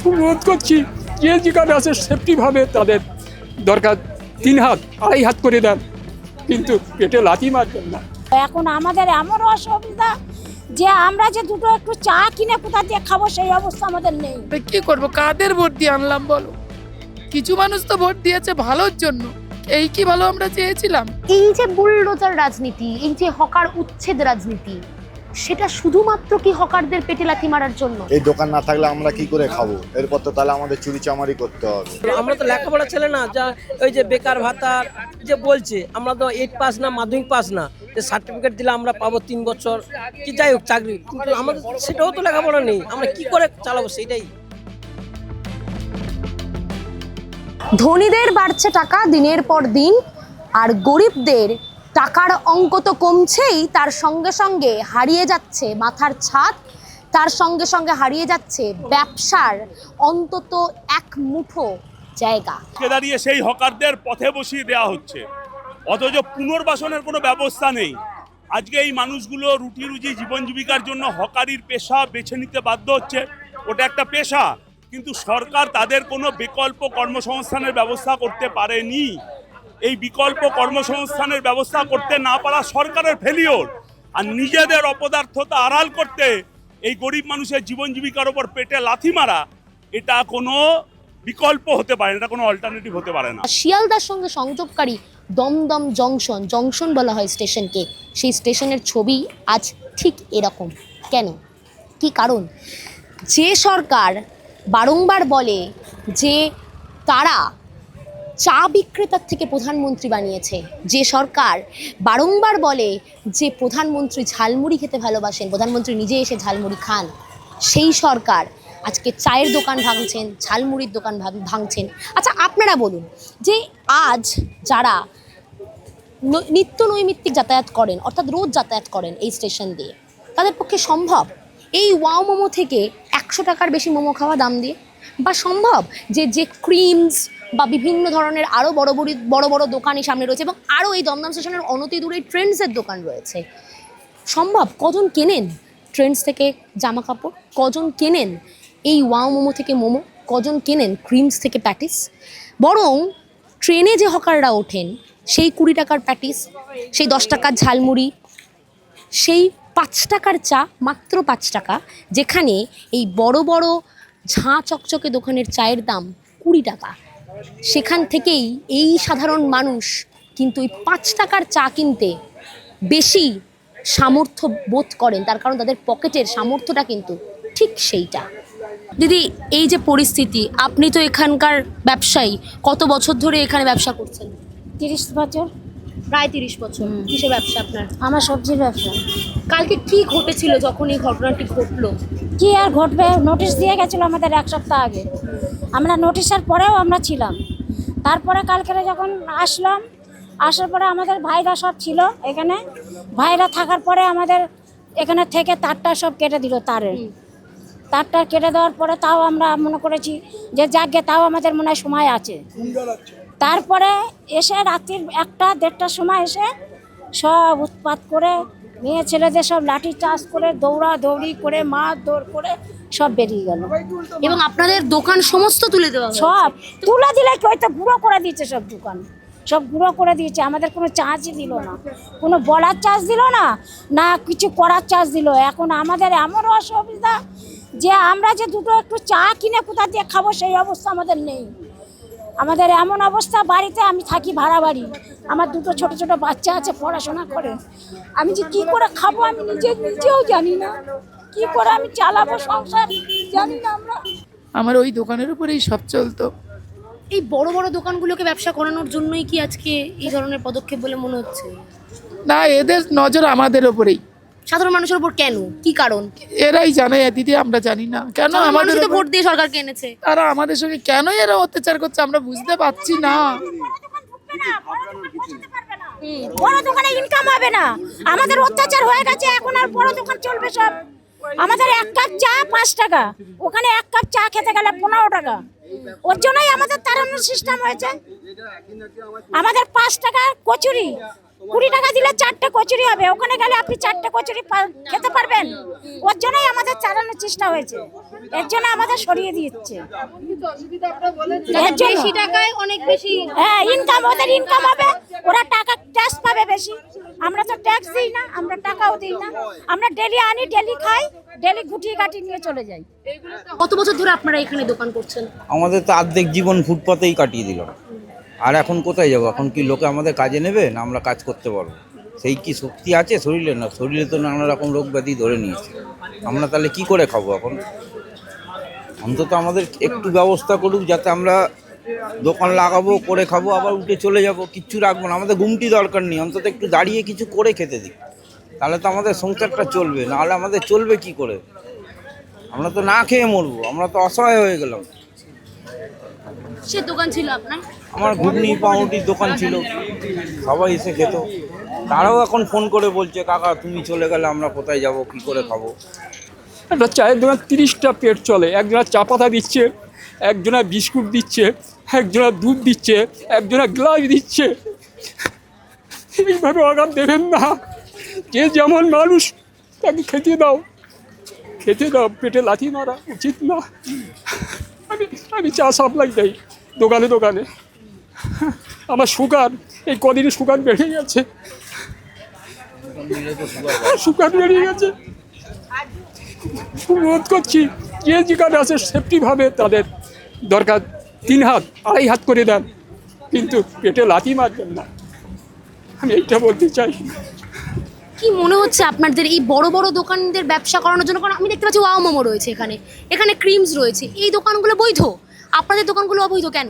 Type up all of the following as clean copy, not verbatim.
অনুরোধ করছি যে যেখানে আছে সেফটিভাবে তাদের দরকার 3 হাত 2.5 হাত করে দেন, কিন্তু পেটে লাথি মারবেন না। এখন আমাদের এমন অসুবিধা যে আমরা যে দুটো একটু চা কিনে কোথা দিয়ে খাবো সেই অবস্থা আমাদের নেই। কি করব, কাদের ভোট দিয়ে আনলাম বলো? কিছু মানুষ তো ভোট দিয়েছে ভালোর জন্য, এই কি ভালো আমরা চেয়েছিলাম? এই যে বুলডোজার রাজনীতি, এই যে হকার উচ্ছেদ রাজনীতি, সেটা শুধুমাত্র কি হকারদের পেটে লাথি মারার জন্য? এই দোকান না থাকলে আমরা কি করে খাবো? এরপর তো তাহলে আমাদের চুরি চামারি করতে হবে। আমরা তো লেখাপড়া ছেলে না, যা ওই যে বেকার ভাতা যে বলছে, আমরা তো 8 পাস না, মাধ্যমিক পাস না, যে সার্টিফিকেট দিলে আমরা পাবো 3 বছর কি যাই হোক চাকরি, কিন্তু আমাদের সেটাও তো লেখাপড়া নেই, আমরা কি করে চালাবো সেটাই। ধনীদের বাড়ছে টাকা দিনের পর দিন, আর গরিবদের টাকার অঙ্ক তো কমছেই, তার সঙ্গে সঙ্গে হারিয়ে যাচ্ছে মাথার ছাদ, তার সঙ্গে সঙ্গে হারিয়ে যাচ্ছে ব্যবসার অন্তত এক মুঠো জায়গা। দাঁড়িয়ে সেই হকারদের পথে বসিয়ে দেওয়া হচ্ছে, অথচ পুনর্বাসনের কোনো ব্যবস্থা নেই। আজকে এই মানুষগুলো রুটি রুজি জীবন জীবিকার জন্য হকারির পেশা বেছে নিতে বাধ্য হচ্ছে। ওটা একটা পেশা, কিন্তু সরকার তাদের কোনো বিকল্প কর্মসংস্থানের ব্যবস্থা করতে পারেনি। এই বিকল্প কর্মসংস্থানের ব্যবস্থা করতে না পারা সরকারের ফেলিওর, আর নিজেদের অপদার্থতা আড়াল করতে এই গরিব মানুষের জীবন জীবিকার ওপর পেটে লাথি মারা, এটা কোনো বিকল্প হতে পারে না, এটা কোনো অল্টারনেটিভ হতে পারে না। শিয়ালদার সঙ্গে সংযোগকারী দমদম জংশন বলা হয় স্টেশনকে, সেই স্টেশনের ছবি আজ ঠিক এরকম। কেন, কি কারণ? যে সরকার বারংবার বলে যে তারা চা বিক্রেতার থেকে প্রধানমন্ত্রী বানিয়েছে, যে সরকার বারংবার বলে যে প্রধানমন্ত্রী ঝালমুড়ি খেতে ভালোবাসেন, প্রধানমন্ত্রী নিজে এসে ঝালমুড়ি খান, সেই সরকার আজকে চায়ের দোকান ভাঙছেন, ঝালমুড়ির দোকান ভাঙছেন। আচ্ছা আপনারা বলুন, যে আজ যারা নিত্য নৈমিত্তিক যাতায়াত করেন, অর্থাৎ রোজ যাতায়াত করেন এই স্টেশন দিয়ে, তাদের পক্ষে সম্ভব এই ওয়াও মোমো থেকে 100 টাকার বেশি মোমো খাওয়া দাম দিয়ে? বা সম্ভব যে ক্রিমস বা বিভিন্ন ধরনের আরও বড় বড় দোকানই সামনে রয়েছে, এবং আরও এই দমদম স্টেশনের অনতি দূরে ট্রেন্ডসের দোকান রয়েছে, সম্ভব? কজন কেনেন ট্রেন্ডস থেকে জামা কাপড়? কজন কেনেন এই ওয়াও মোমো থেকে মোমো? কজন কেনেন ক্রিমস থেকে প্যাটিস? বরং ট্রেনে যে হকাররা ওঠেন, সেই 20 টাকার প্যাটিস, সেই 10 টাকার ঝালমুড়ি, সেই 5 টাকার চা, মাত্র 5 টাকা, যেখানে এই বড় বড় ঝাঁ চকচকে দোকানের চায়ের দাম 20 টাকা, সেখান থেকেই এই সাধারণ মানুষ কিন্তু এই 5 টাকার চা কিনতে বেশি সামর্থ্য বোধ করেন, তার কারণ তাদের পকেটের সামর্থ্যটা কিন্তু ঠিক সেইটা। দিদি, এই যে পরিস্থিতি, আপনি তো এখানকার ব্যবসায়ী, কত বছর ধরে এখানে ব্যবসা করছেন? 30 বছর। প্রায় 30 বছর। কিসের ব্যবসা আপনার? আমার সবজির ব্যবসা। কালকে কি ঘটেছিল যখন এই ঘটনাটি ঘটলো? কি আর ঘটবে, নোটিশ দিয়ে গেছিলো আমাদের 1 সপ্তাহ আগে, আমরা নোটিশের পরেও আমরা ছিলাম। তারপরে কালকে যখন আসার পরে আমাদের ভাইরা সব ছিল এখানে, ভাইরা থাকার পরে আমাদের এখানে থেকে তারটা সব কেটে দিল, তারটা কেটে দেওয়ার পরে তাও আমরা মনে করেছি যে যাকে তাও আমাদের মনে হয় সময় আছে। তারপরে এসে রাত্রির 1টা-1:30টার সময় এসে সব উৎপাত করে মেয়ে ছেলেদের সব লাঠি চার্জ করে দৌড়াদৌড়ি করে মারধর করে সব বেরিয়ে গেল, এবং আপনাদের দোকান সমস্ত তুলে দেওয়া হলো? সব তুলে দিলে কি হয়তো গুঁড়ো করে দিয়েছে, সব দোকান সব গুঁড়ো করে দিয়েছে, আমাদের কোনো চার্জই দিল না, কোনো বলার চার্জ দিল না, না কিছু করার চার্জ দিল। এখন আমাদের এমন অসুবিধা যে আমরা যে দুটো একটু চা কিনে কোথা দিয়ে খাবো সেই অবস্থা আমাদের নেই। আমাদের এমন অবস্থা, বাড়িতে আমি থাকি ভাড়া বাড়ি, আমার দুটো ছোট ছোট বাচ্চা আছে, পড়াশোনা করে, আমি যে কী করে খাবো আমি নিজেও জানি না, কি করে আমি চালাবো সংসার জানি না আমরা। আমার ওই দোকানের উপরেই সব চলতো। এই বড় বড় দোকানগুলোকে ব্যবসা করানোর জন্যই কি আজকে এই ধরনের পদক্ষেপ বলে মনে হচ্ছে? না, এদের নজর আমাদের ওপরেই। সাধারণ মানুষের উপর কেন, কি কারণ? এরাই জানে দিদি, আমরা জানি না কেন আমাদের ভোট দিয়ে সরকারকে এনেছে, তারা আমাদের সঙ্গে কেন এরা অত্যাচার করছে আমরা বুঝতে পারছি না। বড় দোকানে ইনকাম হবে না, আমাদের অত্যাচার হয়ে গেছে, এখন আর বড় দোকান চলবে সব। আমাদের 1 কাপ চা 5 টাকা, ওখানে 1 কাপ চা খেতে গেলে 15 টাকা, ওর জন্যই আমাদের তাড়ানোর সিস্টেম হয়েছে। আমাদের 5 টাকার কচুরি 20 টাকা দিলে 4টে কচুরি হবে, ওখানে গেলে আপনি 4টে কচুরি খেতে পারবেন। ওর জন্যই আমাদের চালানোর চেষ্টা হয়েছে, এর জন্য আমাদের সরিয়ে দিচ্ছে। এর জন্য বেশি টাকায় অনেক বেশি হ্যাঁ ইনকাম, ওদের ইনকাম হবে, ওরা টাকা ট্যাক্স পাবে বেশি। আমরা তো ট্যাক্স দিই না, আমরা টাকাও দিই না, আমরা ডেলি আনি, ডেলি খাই, ডেলি গুটিয়ে কাটি নিয়ে চলে যাই। কত বছর ধরে আপনারা এখানে দোকান করছেন? আমাদের তো অর্ধেক জীবন ফুটপাতেই কাটিয়ে দিলাম, আর এখন কোথায় যাবো? এখন কি লোকে আমাদের কাজে নেবে না আমরা কাজ করতে পারবো? সেই কি শক্তি আছে শরীরে? না, শরীরে তো নানা রকম রোগ ব্যাধি ধরে নিয়েছে। আমরা তাহলে কি করে খাবো এখন? অন্তত আমাদের একটু ব্যবস্থা করুক, যাতে আমরা দোকান লাগাবো, করে খাবো, আবার উঠে চলে যাব, কিচ্ছু রাখবো না। আমাদের ঘুমটি দরকার নেই, অন্তত একটু দাঁড়িয়ে কিছু করে খেতে দিই, তাহলে তো আমাদের সংসারটা চলবে। নাহলে আমাদের চলবে কি করে? আমরা তো না খেয়ে মরবো, আমরা তো অসহায় হয়ে গেলাম। সে দোকান ছিল আপনার? আমার ঘুগনি পাউরুটির দোকান ছিল, সবাই এসে খেত। তারাও এখন ফোন করে বলছে, কাকা তুমি চলে গেলে আমরা কোথায় যাব, কি করে খাবো? একটা চায়ের দোকান 30টা পেট চলে, একজনা চা পাতা দিচ্ছে, একজনা বিস্কুট দিচ্ছে, একজনা দুধ দিচ্ছে, একজনা গ্লাস দিচ্ছে। এইভাবে অর্ডার দেবেন না, যে যেমন মানুষ তাকে খেতে দাও, খেতে দাও, পেটে লাথি মারা উচিত না। আমি চা সাপ্লাই দেই দোকানে দোকানে। আমার সুগার, এই কদিনে সুগার বেড়ে গেছে, সুগার বেড়ে গেছে। অনুরোধ করছি, যে যেখানে আছে সেফটিভাবে তাদের দরকার 3 হাত 2.5 হাত করে দেন, কিন্তু পেটে লাথি মারবেন না, আমি এইটা বলতে চাই। কি মনে হচ্ছে আপনাদের এই বড় বড় দোকানদের ব্যবসা করানোর জন্য? কারণ আমি দেখতে পাচ্ছি ওয়াও মোমো রয়েছে এখানে, এখানে ক্রিমস রয়েছে, এই দোকানগুলো বৈধ, আপনাদের দোকানগুলো অবৈধ কেন?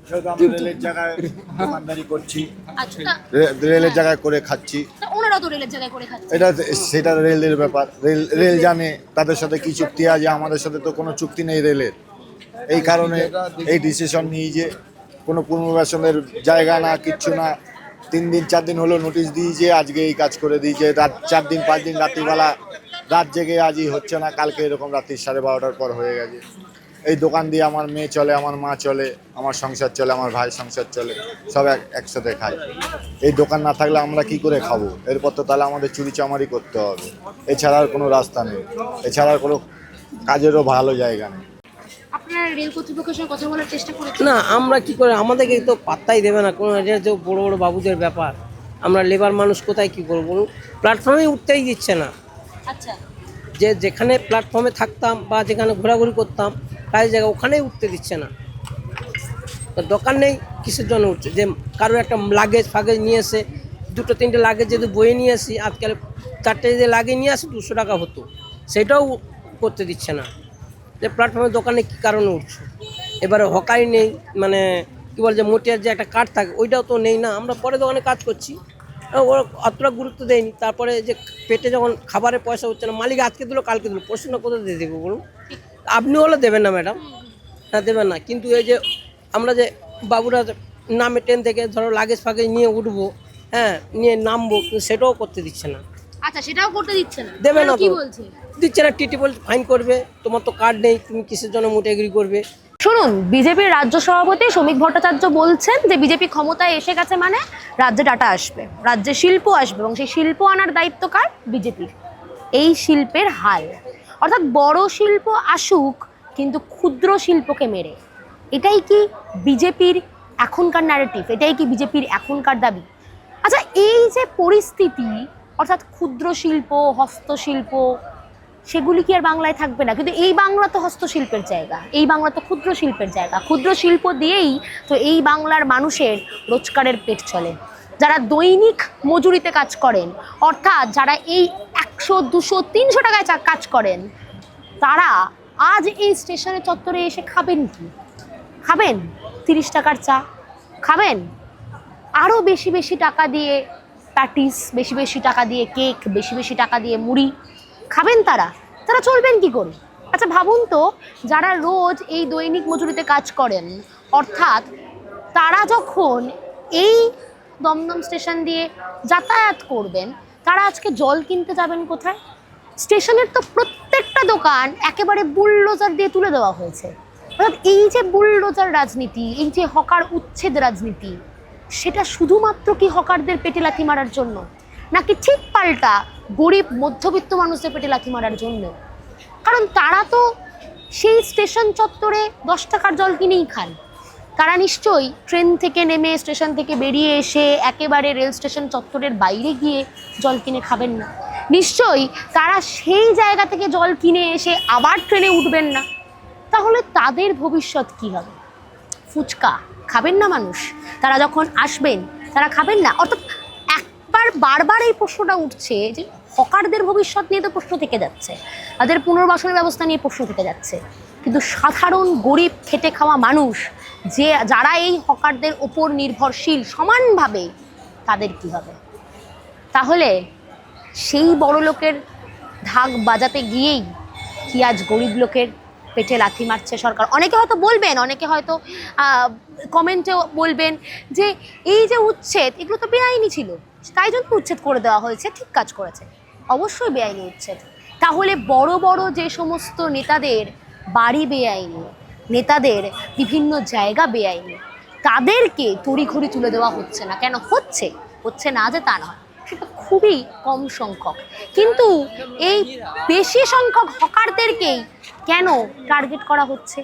যেহেতু আমরা রেলের জায়গায় দোকানদারি করছি, আচ্ছা রেলের জায়গায় করে খাচ্ছি, ওনারা তো রেলের জায়গায় করে খাচ্ছে। এটা সেটা রেলের ব্যাপার, রেল জানে তাদের সাথে কি চুক্তি আছে, আমাদের সাথে তো কোনো চুক্তি নেই রেলের। এই কারণে এই ডিসিশন নিয়ে যে কোনো পুনর্বাসনের জায়গা না, কিচ্ছু না, 3 দিন 4 দিন হলো নোটিশ দিয়েছে, আজকে এই কাজ করে দিয়েছে। রাত 4 দিন 5 দিন রাত্রিবেলা রাত জেগে আজই হচ্ছে না, কালকে এরকম রাত্রি 12:30টার পর হয়ে গেছে। এই দোকান দিয়ে আমার মেয়ে চলে, আমার মা চলে, আমার সংসার চলে, আমার ভাই সংসার চলে, সব একসাথে খাই। এই দোকান না থাকলে আমরা কি করে খাবো? এরপর তো তাহলে আমাদের চুরি চামারি করতে হবে, এছাড়া আর কোনো রাস্তা নেই, এছাড়া আর কোনো কাজেরও ভালো জায়গা নেই। আপনারা রেল কর্তৃপক্ষের সঙ্গে কথা বলার চেষ্টা করেছেন? না, আমরা কি করে, আমাদেরকে তো পাত্তাই দেবে না কোনো। এটা যে বড় বড় বাবুদের ব্যাপার, আমরা লেবার মানুষ কোথায় কি করবো বলুন? প্ল্যাটফর্মে উঠতেই দিচ্ছে না। আচ্ছা, যে যেখানে প্ল্যাটফর্মে থাকতাম বা যেখানে ঘোরাঘুরি করতাম কাজের জায়গা, ওখানেই উঠতে দিচ্ছে না। তো দোকান নেই, কিসের জন্য উঠছে? যে কারোর একটা লাগেজ ফাগেজ নিয়ে এসে 2-3টে লাগেজ যদি বয়ে নিয়ে আসি, আজকাল 4টে যদি লাগেজ নিয়ে আসি 200 টাকা হতো, সেটাও করতে দিচ্ছে না। যে প্ল্যাটফর্মের দোকানে কী কারণে উঠছে? এবারে হকারি নেই, মানে কী বল, যে মোটিয়ার যে একটা কার্ড থাকে ওইটাও তো নেই না। আমরা পরে দোকানে কাজ করছি, ওরা অতটা গুরুত্ব দেয়নি। তারপরে যে পেটে যখন খাবারের পয়সা হচ্ছে না, মালিক আজকে দিল কালকে দিল, প্রশ্ন কোথায় দিয়ে দেবো বলুন? আপনি হলে দেবেন না ম্যাডাম, হ্যাঁ দেবেন না। কিন্তু এই যে আমরা যে বাবুরা নামে ট্রেন থেকে ধরো লাগেজ ফাগেজ নিয়ে উঠবো, হ্যাঁ নিয়ে নামবো, কিন্তু সেটাও করতে দিচ্ছে না। আচ্ছা, সেটাও করতে দিচ্ছে না? দেবে না কি তো, বলছে? দিচ্ছে না। টিটি বলছে ফাইন করবে, তোমার তো কার্ড নেই, তুমি কিসের জন্য মোটে এগ্রি করবে? শুনুন, বিজেপির রাজ্য সভাপতি শ্রমিক ভট্টাচার্য বলছেন যে বিজেপি ক্ষমতায় এসে গেছে মানে রাজ্যে টাটা আসবে, রাজ্যে শিল্প আসবে, এবং সেই শিল্প আনার দায়িত্ব কার? বিজেপির। এই শিল্পের হাল, অর্থাৎ বড় শিল্প আসুক কিন্তু ক্ষুদ্র শিল্পকে মেরে, এটাই কি বিজেপির এখনকার ন্যারেটিভ? এটাই কি বিজেপির এখনকার দাবি? আচ্ছা, এই যে পরিস্থিতি, অর্থাৎ ক্ষুদ্র শিল্প, হস্তশিল্প, সেগুলি কি আর বাংলায় থাকবে না? কিন্তু এই বাংলা তো হস্তশিল্পের জায়গা, এই বাংলা তো ক্ষুদ্র শিল্পের জায়গা। ক্ষুদ্র শিল্প দিয়েই তো এই বাংলার মানুষের রোজগারের পেট চলে। যারা দৈনিক মজুরিতে কাজ করেন, অর্থাৎ যারা এই 100, 200, 300 টাকায় কাজ করেন, তারা আজ এই স্টেশনের চত্বরে এসে খাবেন কি? খাবেন 30 টাকার চা, খাবেন আরও বেশি বেশি টাকা দিয়ে প্যাটিস, বেশি বেশি টাকা দিয়ে কেক, বেশি বেশি টাকা দিয়ে মুড়ি খাবেন। তারা চলবেন কি করে? আচ্ছা ভাবুন তো, যারা রোজ এই দৈনিক মজুরিতে কাজ করেন, অর্থাৎ তারা যখন এই দমদম স্টেশন দিয়ে যাতায়াত করবেন, তারা আজকে জল কিনতে যাবেন কোথায়? স্টেশনের তো প্রত্যেকটা দোকান একেবারে বুলডোজার দিয়ে তুলে দেওয়া হয়েছে। অর্থাৎ এই যে বুলডোজার রাজনীতি, এই যে হকার উচ্ছেদ রাজনীতি, সেটা শুধুমাত্র কি হকারদের পেটে লাথি মারার জন্য, নাকি ঠিক পাল্টা গরিব মধ্যবিত্ত মানুষদের পেটে লাথি মারার জন্য? কারণ তারা তো সেই স্টেশন চত্বরে 10 টাকার জল কিনেই খান। তারা নিশ্চয়ই ট্রেন থেকে নেমে স্টেশন থেকে বেরিয়ে এসে একেবারে রেল স্টেশন চত্বরের বাইরে গিয়ে জল কিনে খাবেন না। নিশ্চয়ই তারা সেই জায়গা থেকে জল কিনে এসে আবার ট্রেনে উঠবেন না। তাহলে তাদের ভবিষ্যৎ কী হবে? ফুচকা খাবেন না মানুষ? তারা যখন আসবেন তারা খাবেন না? অর্থাৎ বারবার এই প্রশ্নটা উঠছে যে হকারদের ভবিষ্যৎ নিয়ে তো প্রশ্ন থেকে যাচ্ছে, তাদের পুনর্বাসনের ব্যবস্থা নিয়ে প্রশ্ন থেকে যাচ্ছে, কিন্তু সাধারণ গরিব খেটে খাওয়া মানুষ যারা এই হকারদের ওপর নির্ভরশীল সমানভাবে, তাদের কি হবে? তাহলে সেই বড় লোকের ঢাক বাজাতে গিয়েই কি আজ গরিব লোকের পেটে লাথি মারছে সরকার? অনেকে হয়তো বলবেন, অনেকে হয়তো কমেন্টেও বলবেন যে এই যে উচ্ছেদ, এগুলো তো বেআইনি ছিল, তাই জন্য উচ্ছেদ করে দেওয়া হয়েছে, ঠিক কাজ করেছে। অবশ্যই বেআইনি উচ্ছেদ। তাহলে বড় বড় যে সমস্ত নেতাদের বাড়ি বেআইনি, নেতাদের বিভিন্ন জায়গা বেআইনি, তাদেরকে তড়িঘড়ি তুলে দেওয়া হচ্ছে না কেন? হচ্ছে না যে তা নয়, সেটা খুবই কম সংখ্যক, কিন্তু এই বেশি সংখ্যক হকারদেরকেই কেন টার্গেট করা হচ্ছে?